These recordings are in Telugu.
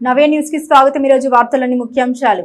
నవే న్యూస్ కి స్వాగతం। ఈ రోజు వార్తల్లోని ముఖ్యాంశాలు।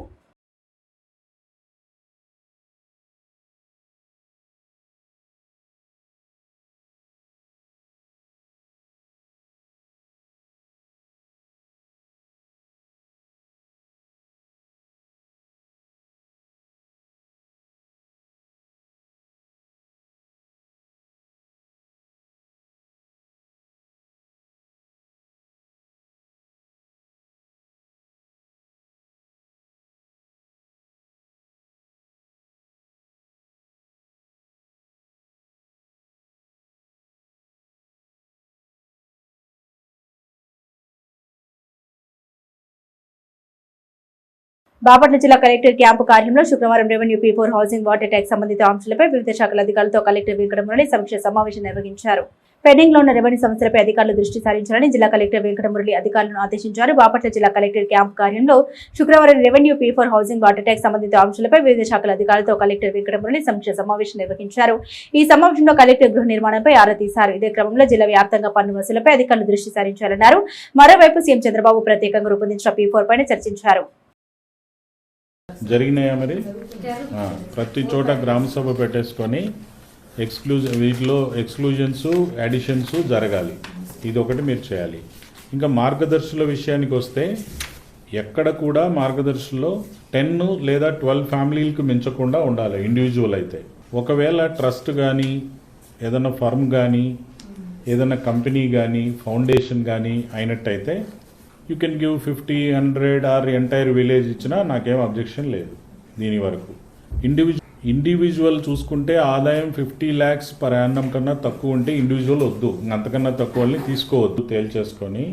బాపట్ల జిల్లా కలెక్టర్ క్యాంపు కార్యాలయంలో శుక్రవారం revenue P4 housing water tax సంబంధిత అంశాలపై వివిధ శాఖల అధికారులతో కలెక్టర్ వెంకటమురళి సమీక్ష సమావేశం నిర్వహించారు। పెండింగ్ లో ఉన్న రెవెన్యూ సమస్యలపై అధికారులు దృష్టి సారించాలని జిల్లా కలెక్టర్ వెంకటమురళి అధికారులను ఆదేశించారు। బాపట్ల జిల్లా కలెక్టర్ క్యాంపు కార్యాలయంలో శుక్రవారం revenue P4 housing water tax సంబంధిత అంశాలపై వివిధ శాఖల అధికారులతో కలెక్టర్ వెంకటమురళి సమీక్ష సమావేశం నిర్వహించారు। ఈ సమావేశంలో కలెక్టర్ గృహ నిర్మాణంపై ఆరా తీశారు। ఇదే క్రమంలో జిల్లా వ్యాప్తంగా పన్ను వసూలపై అధికారులు దృష్టి సారించాలన్నారు। మరోవైపు సీఎం చంద్రబాబు ప్రత్యేకంగా రూపొందించిన P4 పైన చర్చించారు। జరిగినాయా మరి ప్రతి చోట గ్రామ సభ పెట్టేసుకొని వీటిలో ఎక్స్క్లూజన్స్ అడిషన్స్ జరగాలి, ఇది ఒకటి మీరు చేయాలి। ఇంకా మార్గదర్శుల విషయానికి వస్తే ఎక్కడ కూడా మార్గదర్శుల్లో 10 లేదా 12 ఫ్యామిలీలకు మించకుండా ఉండాలి ఇండివిజువల్ అయితే। ఒకవేళ ట్రస్ట్ కానీ ఏదైనా ఫర్మ్ కానీ ఏదైనా కంపెనీ కానీ ఫౌండేషన్ కానీ అయినట్టయితే you can give 50, 100 or entire village ఇచ్చినా నాకేం అబ్జెక్షన్ లేదు। దీని వరకు ఇండివిజువల్ చూసుకుంటే ఆదాయం 50 lakhs పర్ యానం కన్నా తక్కువ ఉంటే ఇండివిజువల్ వద్దు, అంతకన్నా తక్కువని తీసుకోవద్దు। తేల్చేసుకొని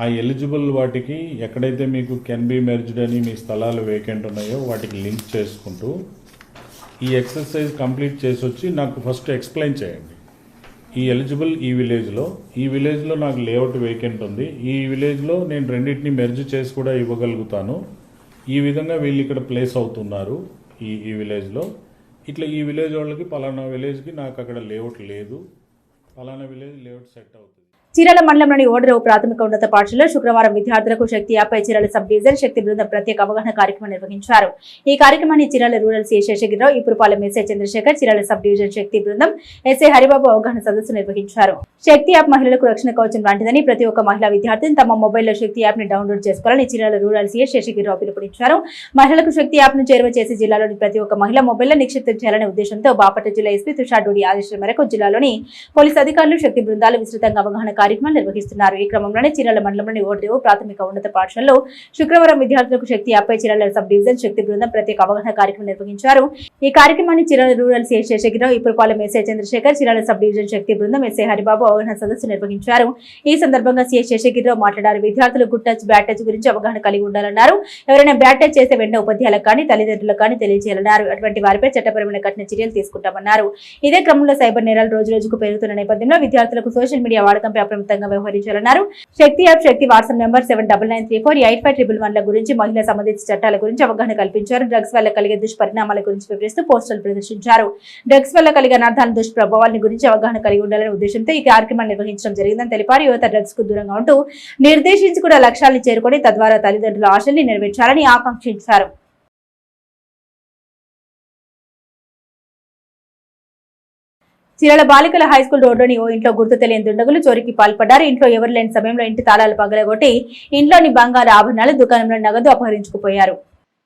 ఆ ఎలిజిబుల్ వాటికి ఎక్కడైతే మీకు కెన్ బి మెర్జ్డ్ అని మీ స్థలాలు వేకెంట్ ఉన్నాయో వాటికి లింక్ చేసుకుంటూ ఈ ఎక్సర్సైజ్ కంప్లీట్ చేసి వచ్చి నాకు ఫస్ట్ ఎక్స్ప్లెయిన్ చేయండి। ఈ ఎలిజిబుల్ ఈ విలేజ్లో నాకు లేఅవుట్ వేకెంట్ ఉంది, ఈ విలేజ్లో నేను రెండింటిని మెర్జ్ చేసి కూడా ఇవ్వగలుగుతాను, ఈ విధంగా వీళ్ళు ఇక్కడ ప్లేస్ అవుతున్నారు ఈ విలేజ్లో, ఇట్లా ఈ విలేజ్ వాళ్ళకి పలానా విలేజ్కి నాకు అక్కడ లేఅవుట్ లేదు, పలానా విలేజ్ లేఅవుట్ సెట్ అవుతుంది। చీరాల మండలంలోని ఓడరేవు ప్రాథమిక ఉన్నత పాఠశాలలో శుక్రవారం విద్యార్థులకు శక్తి యాపై చీరాల సబ్ డివిజన్ శక్తి బృందం ప్రత్యేక అవగాహన కార్యక్రమం నిర్వహించారు। ఈ కార్యక్రమాన్ని Chirala rural C Seshagirirao, Ipurapalem SI Chandrasekhar, Chirala sub division Shakti బృందం ఎస్ఐ హరిబాబు అవగాహన సదస్సు నిర్వహించారు। శక్తి యాప్ మహిళలకు రక్షణ కవచం లాంటిదని ప్రతి ఒక్క మహిళా విద్యార్థిని తమ మొబైల్లో శక్తి యాప్ ని డౌన్లోడ్ చేసుకోవాలని చీరాల రూరల్ సి శేషగిరిరావు పిలుపునిచ్చారు। మహిళలకు శక్తి యాప్ ను చేరువ చేసి జిల్లాలోని ప్రతి ఒక్క మహిళ మొబైల్లో నిక్షిప్తం చేయాలనే ఉద్దేశంతో బాపట్ల జిల్లా ఎస్పీ తుషార్ డూడి ఆదేశాల మేరకు జిల్లాలోని పోలీసు అధికారులు శక్తి బృందాలు విస్తృతంగా అవగాహన కార్యక్రమాలు నిర్వహిస్తున్నారు। ఈ క్రమంలోనే చీరాల మండలంలోని ఓడరేవు ప్రాథమిక ఉన్నత పాఠశాలలో శుక్రవారం విద్యార్థులకు శక్తి యాపై చీరాల సబ్ డివిజన్ శక్తి బృందం ప్రత్యేక అవగాహన కార్యక్రమం నిర్వహించారు। ఈ కార్యక్రమాన్ని Chirala rural C Seshagirirao, Ipurapalem SI Chandrasekhar, Chirala sub division Shakti బృందం ఎస్ఐ హరిబాబు అవగాహన సదస్సు నిర్వహించారు। ఈ సందర్భంగా సి శేషగిరిరావు మాట్లాడారు। విద్యార్థులు గుడ్ టచ్ బ్యాడ్ టచ్ గురించి అవగాహన కలిగి ఉండాలన్నారు। ఎవరైనా బ్యాడ్ టచ్ చేస్తే వెంటనే ఉపాధ్యాయులకు కానీ తల్లిదండ్రులకు కానీ తెలియజేయాలన్నారు। అటువంటి వారిపై చట్టపరమైన కఠిన చర్యలు తీసుకుంటామన్నారు। ఇదే క్రమంలో సైబర్ నేరాలు రోజు రోజుకు పెరుగుతున్న నేపథ్యంలో విద్యార్థులకు సోషల్ మీడియా వాడకంపై అప్రమత్తంగా వ్యవహరించాలన్నారు। శక్తి యాప్ శక్తి వాట్సాప్ నంబర్ 79934851 గురించి మహిళా సంబంధిత చట్టాల గురించి అవగాహన కల్పించారు। డ్రగ్స్ వల్ల కలిగే దుష్పరిణామాల గురించి వివరిస్తూ పోస్టర్లు ప్రదర్శించారు। డ్రగ్స్ వల్ల కలిగే అనర్థాల దుష్ప్రభావాల గురించి అవగాహన కలిగి ఉండాలనే ఉద్దేశంతో ఈ కార్యక్రమాన్ని నిర్వహించడం జరిగిందని తెలిపారు। యువత డ్రగ్స్ కు దూరంగా ఉంటూ నిర్దేశించుకున్న లక్ష్యాలను చేరుకొని తద్వారా తల్లిదండ్రుల ఆశల్ని నెరవేర్చాలని ఆకాంక్షించారు। చీరాల బాలికల హైస్కూల్ రోడ్లోని ఓ ఇంట్లో గుర్తు తెలియని దుండగులు చోరీకి పాల్పడ్డారు। ఇంట్లో ఎవరు లేని సమయంలో ఇంటి తాళాలు పగలగొట్టి ఇంట్లోని బంగారు ఆభరణాలు, దుకాణంలో నగదు అపహరించుకుపోయారు।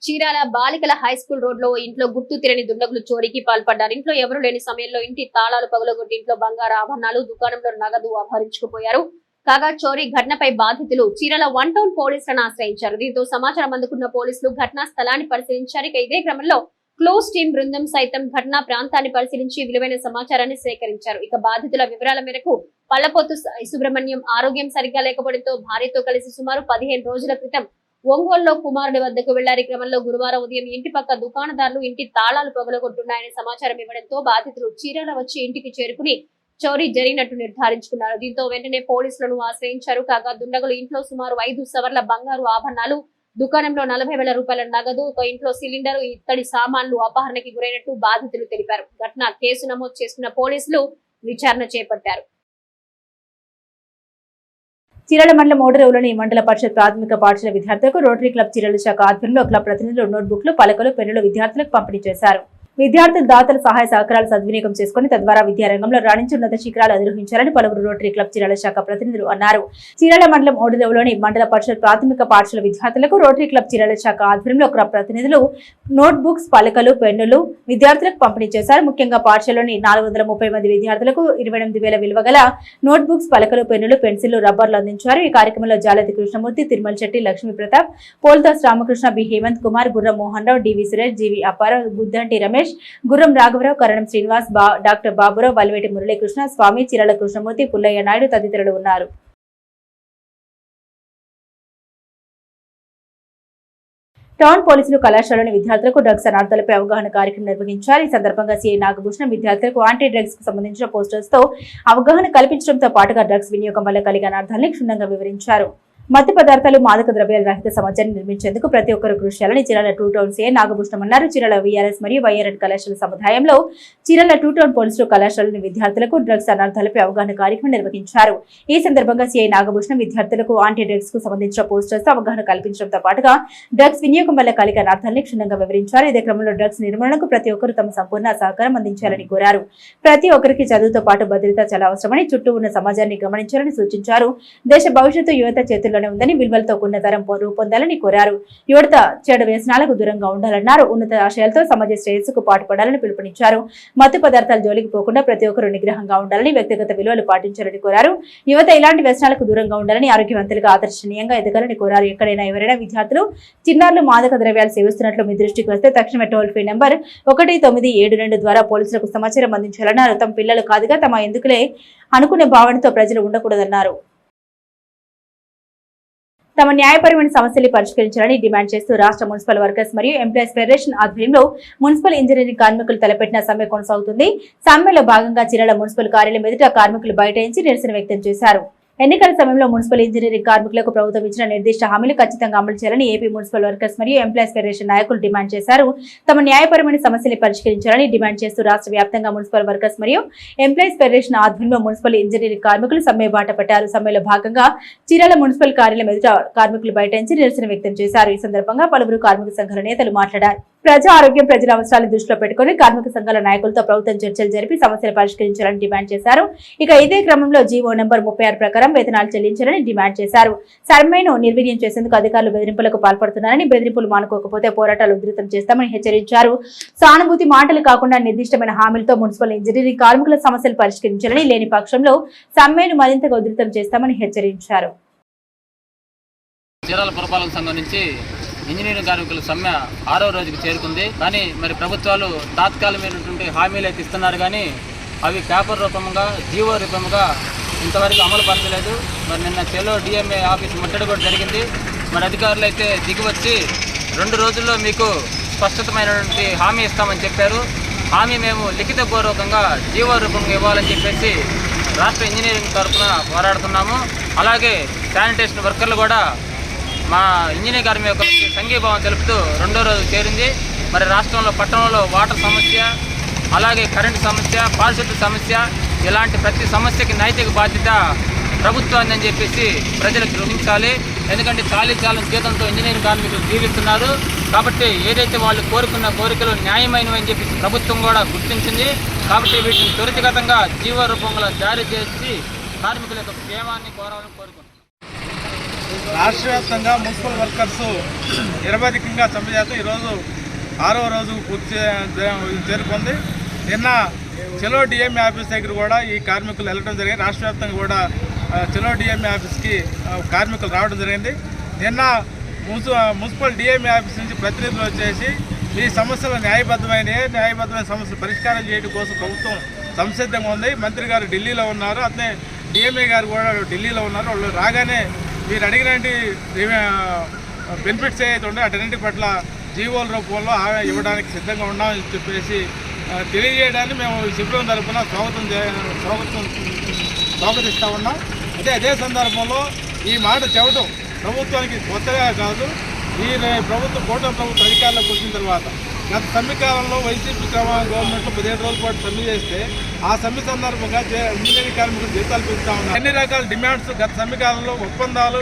చీరాల బాలికల హైస్కూల్ రోడ్ లో ఇంట్లో గుర్తు తెలియని దుండగులు చోరీకి పాల్పడ్డారు। ఇంట్లో ఎవరు లేని సమయంలో ఇంటి తాళాలు పగలగొట్టి ఇంట్లో బంగారు ఆభరణాలు, దుకాణంలో నగదు అపహరించుకుపోయారు। కాగా చోరీ ఘటనపై బాధితులు చీరాల 1 టౌన్ పోలీసులను ఆశ్రయించారు। దీంతో సమాచారం అందుకున్న పోలీసులు ఘటనా స్థలాన్ని పరిశీలించారు। ఇదే క్రమంలో క్లోజ్ టీం బృందం సైతం ఘటనా ప్రాంతాన్ని పరిశీలించి విలువైన సమాచారాన్ని సేకరించారు। ఇక బాధితుల వివరాల మేరకు పల్లపోతు సుబ్రహ్మణ్యం ఆరోగ్యం సరిగ్గా లేకపోవడంతో భార్యతో కలిసి సుమారు 15 రోజుల క్రితం ఒంగోలులో కుమారుడి వద్దకు వెళ్లారు। క్రమంలో గురువారం ఉదయం ఇంటి పక్క దుకాణదారులు ఇంటి తాళాలు పగలగొట్టున్నాయని సమాచారం ఇవ్వడంతో బాధితులు చీరాల వచ్చి ఇంటికి చేరుకుని చోరీ జరిగినట్టు నిర్ధారించుకున్నారు। దీంతో వెంటనే పోలీసులను ఆశ్రయించారు। కాగా దుండగులు ఇంట్లో సుమారు 5 సవర్ల బంగారు ఆభరణాలు, దుకాణంలో 40,000 రూపాయల నగదు, ఒక ఇంట్లో సిలిండర్, ఇత్తడి సామాన్లు అపహరణకి గురైనట్టు బాధితులు తెలిపారు। ఘటన కేసు నమోదు చేసుకున్న పోలీసులు విచారణ చేపట్టారు। చీరాల మండలం ఓడరేవులోని మండల పరిషత్ ప్రాథమిక పాఠశాల విద్యార్థులకు రోటరీ క్లబ్ చీరాల శాఖ ఆధ్వర్యంలో క్లబ్ ప్రతినిధులు నోట్బుక్లు, పలకలు, పెన్నులు విద్యార్థులకు పంపిణీ చేశారు. విద్యార్థులు దాతల సహాయ సహకారాలు సద్వినియోగం చేసుకుని తద్వారా విద్యారంగంలో రాణించి ఉన్నత శిఖరాలు అధిరోహించాలని పలువురు రోటరీ క్లబ్ చీరాల శాఖ ప్రతినిధులు అన్నారు. చీరాల మండలం ఓడరేవులోని మండల పరిషత్ ప్రాథమిక పాఠశాల విద్యార్థులకు రోటరీ క్లబ్ చీరాల శాఖ ఆధ్వర్యంలో క్లబ్ ప్రతినిధులు నోట్ బుక్స్, పలకలు, పెన్నులు విద్యార్థులకు పంపిణీ చేశారు. ముఖ్యంగా పాఠశాలలోని 430 మంది విద్యార్థులకు 28,000 విలువ గల నోట్ బుక్స్, పలకలు, పెన్నులు, పెన్సిళ్లు, రబ్బర్లు అందించారు. ఈ కార్యక్రమంలో జాలతి కృష్ణమూర్తి, తిరుమల శెట్టి, లక్ష్మీ ప్రతాప్, పోల్దాస్ రామకృష్ణ, బి హేమంత్ కుమార్, గుర్రం మోహన్ రావు, డివి సురేష్, జీవి అప్పారావు, గుద్దంటి రమేష్, గుర్రం రాఘవరావు, కరణం శ్రీనివాస్, డాక్టర్ బాబురావు, వల్వేటి మురళీకృష్ణ, స్వామి, చీరాల కృష్ణమూర్తి, పుల్లయ్య నాయుడు తదితరులు ఉన్నారు. టౌన్ పోలీసులు కళాశాలలోని విద్యార్థులకు డ్రగ్స్ అనర్థాలపై అవగాహన కార్యక్రమం నిర్వహించారు. ఈ సందర్భంగా సీఐ నాగభూషణం విద్యార్థులకు యాంటీ డ్రగ్స్ కు సంబంధించిన పోస్టర్స్ తో అవగాహన కల్పించడంతో పాటుగా డ్రగ్స్ వినియోగం వల్ల కలిగే అనర్థాలను క్షుణ్ణంగా వివరించారు. మత్తు పదార్థాలు, మాదక ద్రవ్యాల రహిత సమాజాన్ని నిర్మించేందుకు ప్రతి ఒక్కరు కృషి చేయాలని చీరాల 2 టౌన్ సీఐ నాగభూషణం అన్నారు. చీరాల వీఆర్ఎస్ మరియు వైఆర్ఎన్ కళాశాల సముదాయంలో చీరాల 2 టౌన్ పోలీసులు కళాశాలలోని విద్యార్థులకు డ్రగ్స్ అనర్థాలపై అవగాహన కార్యక్రమం నిర్వహించారు. ఈ సందర్భంగా సీఐ నాగభూషణం విద్యార్థులకు యాంటీ డ్రగ్స్ కు సంబంధించిన పోస్టర్స్ అవగాహన కల్పించడంతో పాటుగా డ్రగ్స్ వినియోగం వల్ల కలిగే అనర్థాలను క్షుణ్ణంగా వివరించారు. ఇదే క్రమంలో డ్రగ్స్ నిర్మూలనకు ప్రతి ఒక్కరు తమ సంపూర్ణ సహకారం అందించాలని కోరారు. ప్రతి ఒక్కరికి చదువుతో పాటు భద్రత చాలా అవసరమని, చుట్టూ ఉన్న సమాజాన్ని గమనించాలని సూచించారు. దేశ భవిష్యత్తు యువత చేతుల్లోనే ఉందని, విలువలతో కూడిన తరం రూపొందాలని కోరారు. యువత చెడు వ్యసనాలకు దూరంగా ఉండాలన్నారు. ఉన్నత ఆశయాలతో సమాజ శ్రేయస్సుకు పాటుపడాలని పిలుపునిచ్చారు. మత్తు పదార్థాల జోలికి పోకుండా ప్రతి ఒక్కరూ నిగ్రహంగా ఉండాలని, వ్యక్తిగత విలువలు పాటించాలని కోరారు. యువత ఇలాంటి వ్యసనాలకు దూరంగా ఉండాలని, ఆరోగ్యవంతులుగా ఆదర్శనీయంగా ఎదగాలని కోరారు. ఎక్కడైనా ఎవరైనా విద్యార్థులు, చిన్నారులు మాదక ద్రవ్యాలు సేవిస్తున్నట్లు మీ దృష్టికి వస్తే తక్షణమే టోల్ ఫ్రీ నంబర్ 1972 ద్వారా పోలీసులకు సమాచారం అందించాలన్నారు. తమ పిల్లలు కాదుగా తమ ఎందుకులే అనుకునే భావనతో ప్రజలు ఉండకూడదన్నారు. తమ న్యాయపరమైన సమస్యలు పరిష్కరించాలని డిమాండ్ చేస్తూ రాష్ట్ర మున్సిపల్ వర్కర్స్ మరియు ఎంప్లాయీస్ ఫెడరేషన్ ఆధ్వర్యంలో మున్సిపల్ ఇంజనీరింగ్ కార్మికులు తలపెట్టిన సమ్మె కొనసాగుతుంది. సమ్మెలో భాగంగా చీరాల మున్సిపల్ కార్యాలయం ఎదుట కార్మికులు బైఠాయించి నిరసన వ్యక్తం చేశారు. ఎన్నికల సమయంలో మున్సిపల్ ఇంజనీరింగ్ కార్మికులకు ప్రభుత్వం ఇచ్చిన నిర్దిష్ట హామీలు ఖచ్చితంగా అమలు చేయాలని ఏపీ మున్సిపల్ వర్కర్స్ మరియు ఎంప్లాయీస్ ఫెడరేషన్ నాయకులు డిమాండ్ చేశారు. తమ న్యాయపరమైన సమస్యలు పరిష్కరించాలని డిమాండ్ చేస్తూ రాష్ట్ర వ్యాప్తంగా మున్సిపల్ వర్కర్స్ మరియు ఎంప్లాయీస్ ఫెడరేషన్ ఆధ్వర్యంలో మున్సిపల్ ఇంజనీరింగ్ కార్మికులు సమ్మె బాట పట్టారు. సమ్మెలో భాగంగా చీరాల మున్సిపల్ కార్యాలయం ఎదుట కార్మికులు బైఠాయించి నిరసన వ్యక్తం చేశారు. ఈ సందర్భంగా పలువురు కార్మిక సంఘాల నేతలు మాట్లాడారు. ప్రజా ఆరోగ్యం, ప్రజల అవసరాలను దృష్టిలో పెట్టుకుని కార్మిక సంఘాల నాయకులతో ప్రభుత్వం చర్చలు జరిపి సమస్యలు పరిష్కరించాలని డిమాండ్ చేశారు. ఇక ఇదే క్రమంలో జీవో నంబర్ 36 ప్రకారం వేతనాలు చెల్లించాలని డిమాండ్ చేశారు. సమ్మెను నిర్వీర్యం చేసేందుకు అధికారులు బెదిరింపులకు పాల్పడుతున్నారని, బెదిరింపులు మానుకోకపోతే పోరాటాలు ఉధృతం చేస్తామని హెచ్చరించారు. సానుభూతి మాటలు కాకుండా నిర్దిష్టమైన హామీలతో మున్సిపల్ ఇంజనీరింగ్ కార్మికుల సమస్యలు పరిష్కరించాలని, లేని పక్షంలో సమ్మెను మరింతగా ఉధృతం చేస్తామని హెచ్చరించారు. చీరాల పురపాలక సంఘం నుంచి ఇంజనీరింగ్ కార్మికుల సమ్మె 6వ రోజుకు చేరుకుంది. కానీ మరి ప్రభుత్వాలు తాత్కాలికమైనటువంటి హామీలు అయితే ఇస్తున్నారు, కానీ అవి పేపర్ రూపంగా, జీవో రూపంగా ఇంతవరకు అమలు పరచలేదు. మరి నిన్న చెలో డిఎంఏ ఆఫీస్ ముట్టడి కూడా జరిగింది. మరి అధికారులు అయితే దిగివచ్చి 2 రోజుల్లో మీకు స్పష్టతమైనటువంటి హామీ ఇస్తామని చెప్పారు. హామీ మేము లిఖితపూర్వకంగా జీవో రూపంగా ఇవ్వాలని చెప్పేసి రాష్ట్ర ఇంజనీరింగ్ తరఫున పోరాడుతున్నాము. అలాగే శానిటేషన్ వర్కర్లు కూడా మా ఇంజనీరింగ్ కార్మికులకి సంఘీభావం తెలుపుతూ 2వ రోజు చేరింది. మరి రాష్ట్రంలో పట్టణంలో వాటర్ సమస్య, అలాగే కరెంటు సమస్య, పారిశుద్ధ్య సమస్య, ఇలాంటి ప్రతి సమస్యకి నైతిక బాధ్యత ప్రభుత్వాన్ని అని చెప్పేసి ప్రజలకు గ్రహించాలి. ఎందుకంటే చాలీ జీతంతో ఇంజనీరింగ్ కార్మికులు జీవిస్తున్నారు. కాబట్టి ఏదైతే వాళ్ళు కోరుకున్న కోరికలు న్యాయమైనవి అని చెప్పేసి ప్రభుత్వం కూడా గుర్తించింది. కాబట్టి వీటిని త్వరితగతంగా జీవో రూపంలో జారీ చేసి కార్మికుల యొక్క క్షేమాన్ని కోరాలని కోరుకుంటున్నాం. రాష్ట్ర వ్యాప్తంగా మున్సిపల్ వర్కర్స్ నిరవధికంగా సమ్మె చేస్తూ ఈరోజు 6వ రోజు పూర్తి చేరుకుంది. నిన్న చెలో డిఎంఏ ఆఫీస్ దగ్గర కూడా ఈ కార్మికులు వెళ్ళడం జరిగింది. రాష్ట్ర వ్యాప్తంగా కూడా చెలో డిఎంఏ ఆఫీస్కి కార్మికులు రావడం జరిగింది. నిన్న మున్సిపల్ డిఎంఏ ఆఫీస్ నుంచి ప్రతినిధులు వచ్చేసి ఈ సమస్యలు న్యాయబద్ధమైన సమస్యలు పరిష్కారం చేయడం కోసం ప్రభుత్వం సంసిద్ధంగా ఉంది. మంత్రి గారు ఢిల్లీలో ఉన్నారు, అట్లే డిఎంఏ గారు కూడా ఢిల్లీలో ఉన్నారు. వాళ్ళు రాగానే మీరు అడిగినటువంటి బెనిఫిట్స్ ఏదైతే ఉన్నాయో అటన్నింటి పట్ల జీవోల రూపంలో ఇవ్వడానికి సిద్ధంగా ఉన్నామని చెప్పేసి తెలియజేయడాన్ని మేము శిబిరం తరఫున స్వాగతిస్తూ ఉన్నాం. అదే సందర్భంలో ఈ మాట చెప్పడం ప్రభుత్వానికి కొత్తగా కాదు. ఈ కూటమి ప్రభుత్వం అధికారంలోకి వచ్చిన తర్వాత గత సమ్మె కాలంలో వైసీపీ గవర్నమెంట్లో 17 రోజుల పాటు సమ్మె చేస్తే ఆ సమ్మె సందర్భంగా ఇంజనీరింగ్ కార్మికులు జీతాలు పెంచుతా ఉన్నారు. అన్ని రకాల డిమాండ్స్ గత సమ్మె కాలంలో ఒప్పందాలు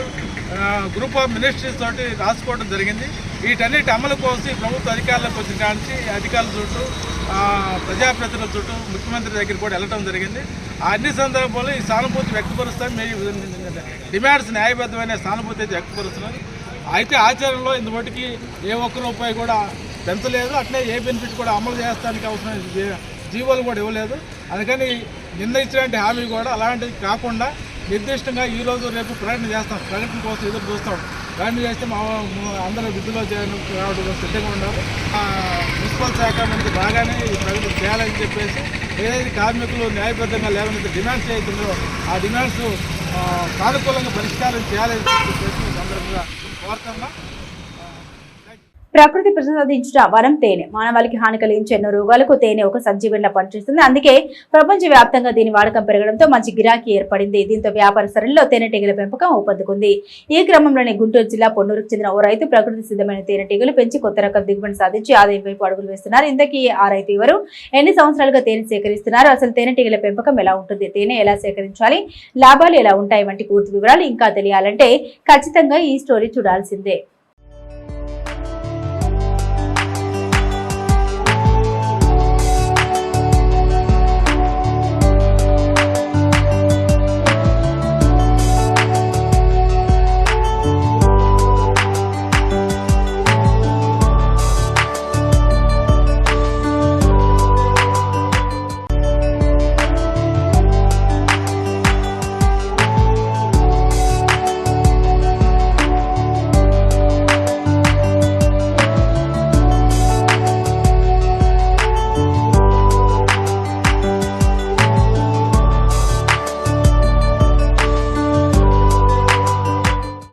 గ్రూప్ ఆఫ్ మినిస్ట్రీస్ తోటి రాసుకోవడం జరిగింది. వీటన్నిటి అమలు కోసం ప్రభుత్వ అధికారులకు వచ్చిన కానించి అధికారుల చుట్టూ ప్రజాప్రతినిధుల చుట్టూ ముఖ్యమంత్రి దగ్గర కూడా వెళ్ళడం జరిగింది. అన్ని సందర్భాల్లో ఈ సానుభూతి వ్యక్తపరుస్తాం. మీ డిమాండ్స్ న్యాయబద్ధమైన సానుభూతి అయితే వ్యక్తపరుస్తున్నారు. అయితే ఆచరణలో ఇంతవరకు ఏ ఒక్క రూపాయి కూడా పెంచలేదు. అట్లే ఏ బెనిఫిట్ కూడా అమలు చేస్తానికి అవసరమైన జీవోలు కూడా ఇవ్వలేదు. అందుకని నిన్న ఇచ్చినటువంటి హామీ కూడా అలాంటివి కాకుండా నిర్దిష్టంగా ఈరోజు రేపు ప్రకటన చేస్తాం. ప్రకటన కోసం ఎదురు చూస్తాం. ప్రకటన చేస్తే అందరూ విధుల్లో రావడం సిద్ధంగా ఉన్నారు. మున్సిపల్ శాఖ మంత్రి బాగానే ఈ ప్రకటన చేయాలని చెప్పేసి ఏదైతే కార్మికులు న్యాయబద్ధంగా లేవనైతే డిమాండ్స్ చేస్తుందో ఆ డిమాండ్స్ సానుకూలంగా పరిష్కారం చేయాలని చెప్పేసి సందర్భంగా కోరుతున్నా. ప్రకృతి ప్రసాదించిన వరం తేనె మానవాళికి హాని కలిగించే ఎన్నో రోగాలకు తేనె ఒక సంజీవనిలా పనిచేస్తుంది. అందుకే ప్రపంచ వ్యాప్తంగా దీని వాడకం పెరగడంతో మంచి గిరాకీ ఏర్పడింది. దీంతో వ్యాపార సరళిలో తేనెటీగల పెంపకం ఊపందుకుంది. ఈ క్రమంలోనే గుంటూరు జిల్లా పొన్నూరుకు చెందిన ఓ రైతు ప్రకృతి సిద్ధమైన తేనెటీగలు పెంచి కొత్త రకం దిగుబడి సాధించి ఆదాయం వైపు అడుగులు వేస్తున్నారు. ఇంతకీ ఆ రైతు ఎవరు, ఎన్ని సంవత్సరాలుగా తేనె సేకరిస్తున్నారు, అసలు తేనెటీగల పెంపకం ఎలా ఉంటుంది, తేనె ఎలా సేకరించాలి, లాభాలు ఎలా ఉంటాయి వంటి పూర్తి వివరాలు ఇంకా తెలియాలంటే ఖచ్చితంగా ఈ స్టోరీ చూడాల్సిందే.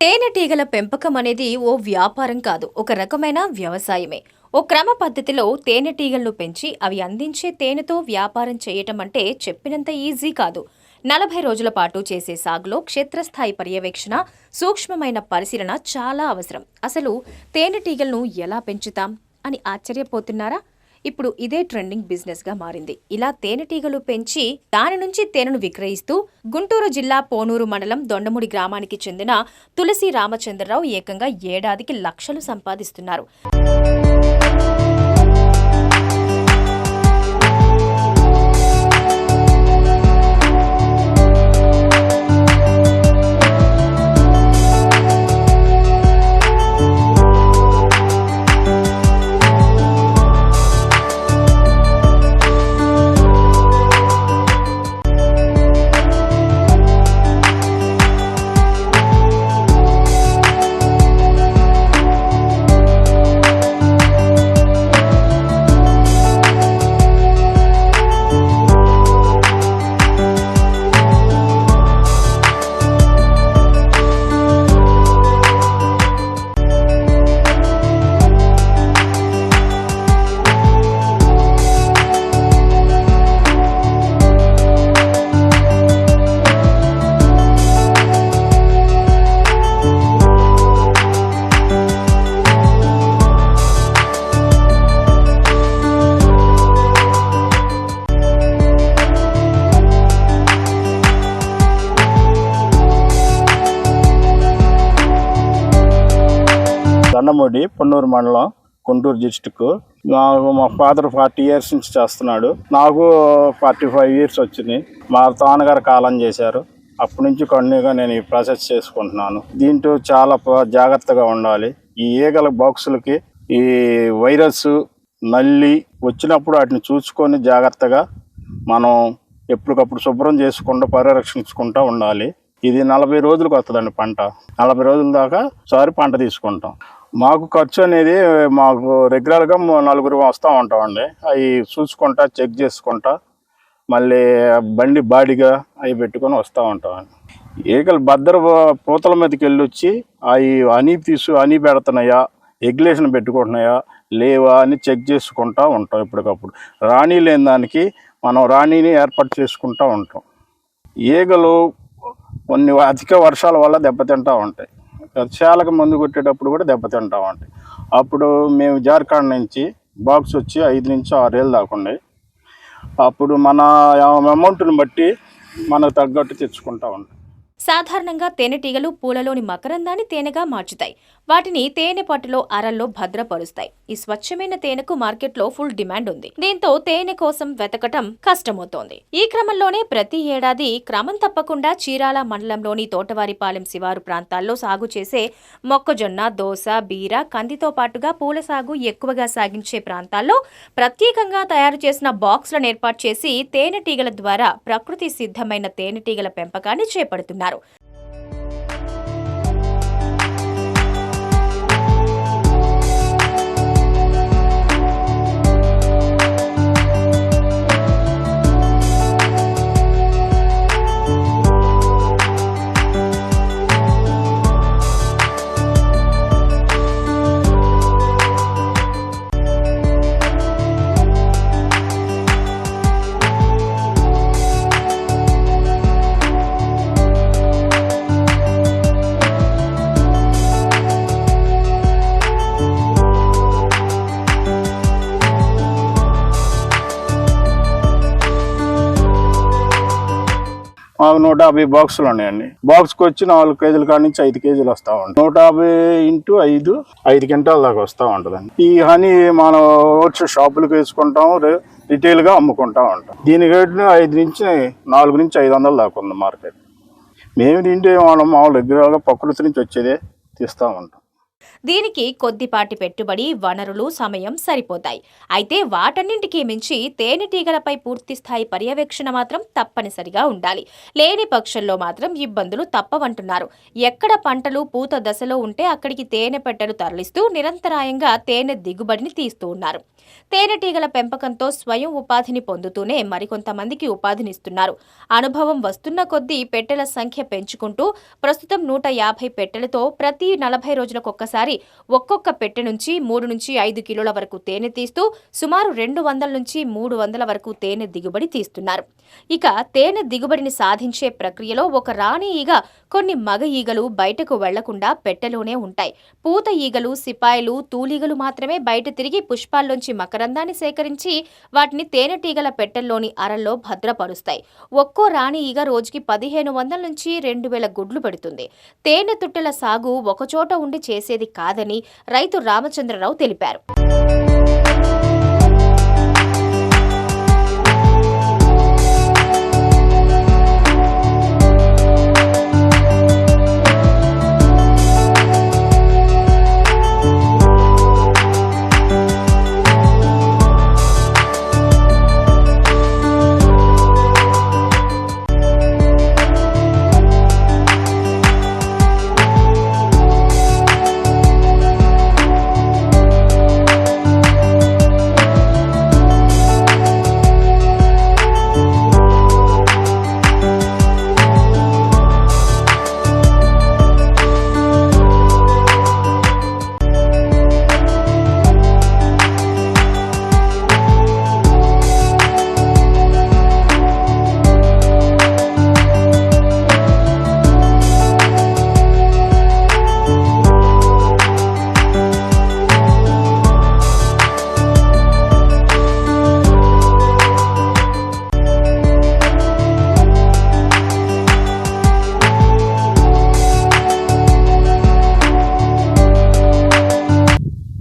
తేనెటీగల పెంపకం అనేది ఓ వ్యాపారం కాదు, ఒక రకమైన వ్యవసాయమే. ఓ క్రమ పద్ధతిలో తేనెటీగలను పెంచి అవి అందించే తేనెతో వ్యాపారం చేయటం అంటే చెప్పినంత ఈజీ కాదు. 40 రోజుల పాటు చేసే సాగులో క్షేత్రస్థాయి పర్యవేక్షణ, సూక్ష్మమైన పరిశీలన చాలా అవసరం. అసలు తేనెటీగలను ఎలా పెంచుతాం అని ఆశ్చర్యపోతున్నారా? ఇప్పుడు ఇదే ట్రెండింగ్ బిజినెస్ గా మారింది. ఇలా తేనెటీగలు పెంచి దాని నుంచి తేనెను విక్రయిస్తూ గుంటూరు జిల్లా పోనూరు మండలం దొండముడి గ్రామానికి చెందిన తులసి రామచంద్రరావు ఏకంగా ఏడాదికి లక్షలు సంపాదిస్తున్నారు. దొండముడి పొన్నూరు మండలం గుంటూరు డిస్టిక్. నాకు మా ఫాదర్ 40 years నుంచి చేస్తున్నాడు. నాకు 45 years వచ్చినాయి. మా తానగారు కాలం చేశారు. అప్పటి నుంచి కంటిన్యూగా నేను ఈ ప్రాసెస్ చేసుకుంటున్నాను. దీంట్లో చాలా జాగ్రత్తగా ఉండాలి. ఈ ఈగల బాక్సులకి ఈ వైరస్ నల్లి వచ్చినప్పుడు వాటిని చూసుకొని జాగ్రత్తగా మనం ఎప్పటికప్పుడు శుభ్రం చేసుకుంటూ పరిరక్షించుకుంటూ ఉండాలి. ఇది 40 రోజులకు వస్తుందండి పంట. 40 రోజుల దాకా సారి పంట తీసుకుంటాం. మాకు ఖర్చు అనేది మాకు రెగ్యులర్గా 4 వస్తూ ఉంటామండి. అవి చూసుకుంటా చెక్ చేసుకుంటా మళ్ళీ బండి బాడిగా అవి పెట్టుకొని వస్తూ ఉంటామండి. ఈగలు బద్దర పూతల మీదకి వెళ్ళి వచ్చి అవి హనీ పెడుతున్నాయా, ఎగ్లేషన్ పెట్టుకుంటున్నాయా లేవా అని చెక్ చేసుకుంటూ ఉంటాం. ఎప్పటికప్పుడు రాణి లేని దానికి మనం రాణిని ఏర్పాటు చేసుకుంటూ ఉంటాం. ఈగలు కొన్ని అధిక వర్షాల వల్ల దెబ్బతింటూ ఉంటాయి. వర్షాలకు మందు కొట్టేటప్పుడు కూడా దెబ్బతింటూ ఉంటాయి. అప్పుడు మేము జార్ఖండ్ నుంచి బాక్స్ వచ్చి 5 నుంచి 6 ఏళ్ళు దాకా ఉన్నాయి. అప్పుడు మన అమౌంట్ని బట్టి మనకు తగ్గట్టు తెచ్చుకుంటా ఉంటాం. సాధారణంగా తేనెటీగలు పూలలోని మకరందాన్ని తేనెగా మార్చుతాయి. వాటిని తేనె పట్టులో అరల్లో భద్రపరుస్తాయి. ఈ స్వచ్ఛమైన తేనెకు మార్కెట్లో ఫుల్ డిమాండ్ ఉంది. దీంతో తేనె కోసం వెతకటం కష్టమవుతోంది. ఈ క్రమంలోనే ప్రతి ఏడాది క్రమం తప్పకుండా చీరాల మండలంలోని తోటవారిపాలెం శివారు ప్రాంతాల్లో సాగు చేసే మొక్కజొన్న, దోస, బీర, కందితో పాటుగా పూల సాగు ఎక్కువగా సాగించే ప్రాంతాల్లో ప్రత్యేకంగా తయారు చేసిన బాక్సులను ఏర్పాటు చేసి తేనెటీగల ద్వారా ప్రకృతి సిద్ధమైన తేనెటీగల పెంపకాన్ని చేపడుతున్నారు. మాకు 150 బాక్సులు ఉన్నాయండి. బాక్స్కి వచ్చి 4 కేజీల కాడి నుంచి 5 కేజీలు వస్తూ ఉంటాయి. 150 × 5 క్వింటాల దాకా వస్తూ ఉంటుందండి. ఈ హనీ మనం వచ్చి షాపులకు వేసుకుంటాం, రిటైల్గా అమ్ముకుంటా ఉంటాం. దీని రేటు 4 నుంచి 500 దాకా ఉంది మార్కెట్. మేము తింటే మనం మామూలు రెగ్యులర్గా ప్రకృతి నుంచి వచ్చేదే తీస్తూ ఉంటాం. దీనికి కొద్దిపాటి పెట్టుబడి, వనరులు, సమయం సరిపోతాయి. అయితే వాటన్నింటికీ మించి తేనెటీగలపై పూర్తిస్థాయి పర్యవేక్షణ మాత్రం తప్పనిసరిగా ఉండాలి. లేని పక్షంలో మాత్రం ఇబ్బందులు తప్పవంటున్నారు. ఎక్కడ పంటలు పూత దశలో ఉంటే అక్కడికి తేనె పెట్టెలు తరలిస్తూ నిరంతరాయంగా తేనె దిగుబడిని తీస్తూ ఉన్నారు. తేనెటీగల పెంపకంతో స్వయం ఉపాధిని పొందుతూనే మరికొంతమందికి ఉపాధినిస్తున్నారు. అనుభవం వస్తున్న కొద్దీ పెట్టెల సంఖ్య పెంచుకుంటూ ప్రస్తుతం 150 పెట్టెలతో ప్రతి 40 రోజులకొక్కసారి ఒక్కొక్క పెట్టె నుంచి 3 నుంచి 5 కిలోల వరకు తేనె తీస్తూ సుమారు 200 నుంచి 300 వరకు తేనె దిగుబడి తీస్తున్నారు. ఇక తేనె దిగుబడిని సాధించే ప్రక్రియలో ఒక రాణి ఈగ, కొన్ని మగ ఈగలు బయటకు వెళ్లకుండా పెట్టెలోనే ఉంటాయి. పూత ఈగలు, సిపాయిలు, తూలీగలు మాత్రమే బయట తిరిగి పుష్పాల్లోంచి మకరందాన్ని సేకరించి వాటిని తేనెటీగల పెట్టెల్లోని అరల్లో భద్రపరుస్తాయి. ఒక్కో రాణి ఈగ రోజుకి 1500 నుంచి 2000 గుడ్లు పెడుతుంది. తేనె తుట్టెల సాగు ఒకచోట ఉండి చేసేది కాదని రైతు రామచంద్రరావు తెలిపారు.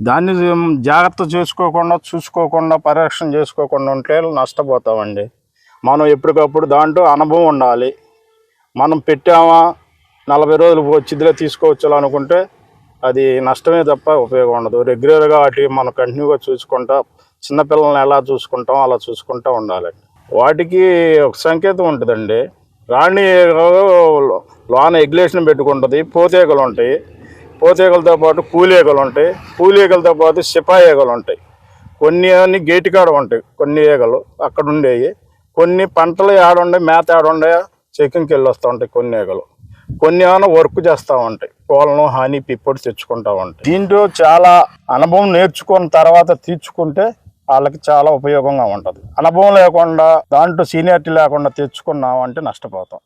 దాన్ని జాగ్రత్త చూసుకోకుండా పరిరక్షణ చేసుకోకుండా ఉంటే నష్టపోతామండి. మనం ఎప్పటికప్పుడు దాంట్లో అనుభవం ఉండాలి. మనం పెట్టామా 40 రోజులు వచ్చిదిలో తీసుకోవచ్చు అనుకుంటే అది నష్టమే తప్ప ఉపయోగం ఉండదు. రెగ్యులర్గా వాటి మనం కంటిన్యూగా చూసుకుంటా, చిన్నపిల్లల్ని ఎలా చూసుకుంటామో అలా చూసుకుంటూ ఉండాలండి. వాటికి ఒక సంకేతం ఉంటుందండి. రాణి లోన ఎగ్లేషన్ పెట్టుకుంటుంది, పోతేగలు ఉంటాయి, పోతేగలతో పాటు కూలీగలు ఉంటాయి, కూలీగలతో పాటు సిపాయి ఈగలు ఉంటాయి. కొన్ని గేటు కాడ ఉంటాయి, కొన్ని ఈగలు అక్కడ ఉండేవి. కొన్ని పంటలు ఆడుండే, మేత ఆడుండే చెకింగ్కి వెళ్ళి వస్తూ ఉంటాయి కొన్ని ఈగలు. కొన్ని ఏమైనా వర్క్ చేస్తూ ఉంటాయి, కోళ్ళను హాని పిప్పొడి తెచ్చుకుంటూ ఉంటాయి. దీంట్లో చాలా అనుభవం నేర్చుకున్న తర్వాత తీర్చుకుంటే వాళ్ళకి చాలా ఉపయోగంగా ఉంటుంది. అనుభవం లేకుండా దాంట్లో సీనియారిటీ లేకుండా తెచ్చుకున్నామంటే నష్టపోతాం.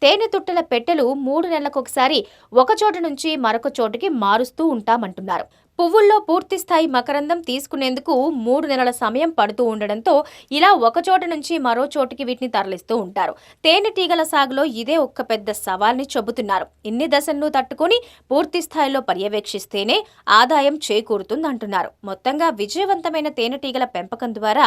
తేనె తుట్టెల పెట్టెలు 3 నెలలకొకసారి ఒక చోట నుంచి మరొక చోటుకి మారుస్తూ ఉంటామంటున్నారు. పువ్వుల్లో పూర్తిస్థాయి మకరందం తీసుకునేందుకు 3 నెలల సమయం పడుతూ ఉండడంతో ఇలా ఒక చోట నుంచి మరో చోటికి వీటిని తరలిస్తూ ఉంటారు. తేనెటీగల సాగులో ఇదే ఒక్క పెద్ద సవాల్ని చెబుతున్నారు. ఇన్ని దశలను తట్టుకుని పూర్తి స్థాయిలో పర్యవేక్షిస్తేనే ఆదాయం చేకూరుతుందంటున్నారు. మొత్తంగా విజయవంతమైన తేనెటీగల పెంపకం ద్వారా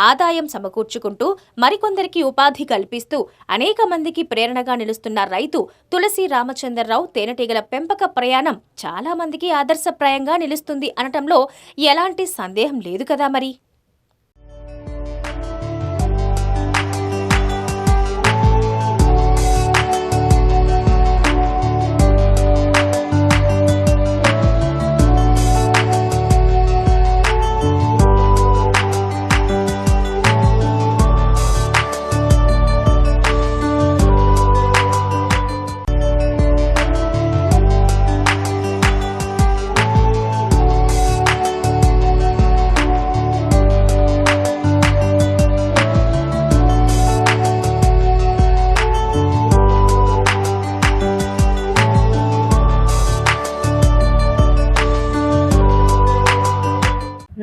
ఆదాయం సమకూర్చుకుంటూ మరికొందరికి ఉపాధి కల్పిస్తూ అనేక మందికి ప్రేరణగా నిలుస్తున్న రైతు తులసి రామచంద్రరావు తేనెటీగల పెంపక ప్రయాణం చాలా మందికి ఆదర్శప్రాయంగా నిలుస్తుంది అనటంలో ఎలాంటి సందేహం లేదు కదా మరి.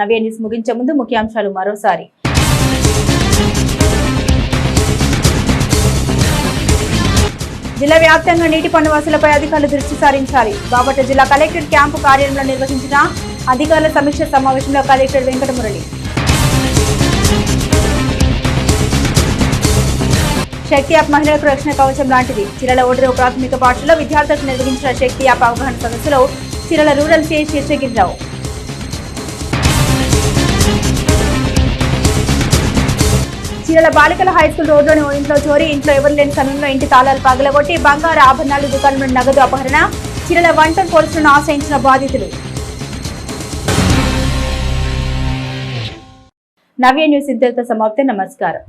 నవ్య న్యూస్ ముగించే ముందు ముఖ్యాంశాలు మరోసారి. జిల్లా వ్యాప్తంగా నీటి పన్ను వసూలపై అధికారులు దృష్టి సారించాలి. బాపట్ల జిల్లా కలెక్టరేట్ క్యాంపు కార్యాలయంలో నిర్వహించిన అధికారుల సమీక్ష సమావేశంలో కలెక్టర్ వెంకటమురళి. శక్తి యాప్ మహిళలకు రక్షణ కవచం లాంటిది. చిరల ఓడరేవు ప్రాథమిక పాఠశాలలో విద్యార్థులకు నిర్వహించిన శక్తి యాప్ అవగాహన సదస్సులో చిరల రూరల్ సిఐ శేషగిరిరావు. చీరల బాలికల హైస్కూల్ రోడ్లోని ఓ ఇంట్లో చోరీ. ఇంట్లో ఎవరు లేని సమయంలో ఇంటి తాళాలు పగలగొట్టి బంగారు ఆభరణాలు దుకాణంలో నగదు అపహరణ. చీరల 1 టౌన్ పోలీసులను ఆశ్రయించిన బాధితులు. నవ్య న్యూస్ ఇంతటితో సమాప్తం. నమస్కారం.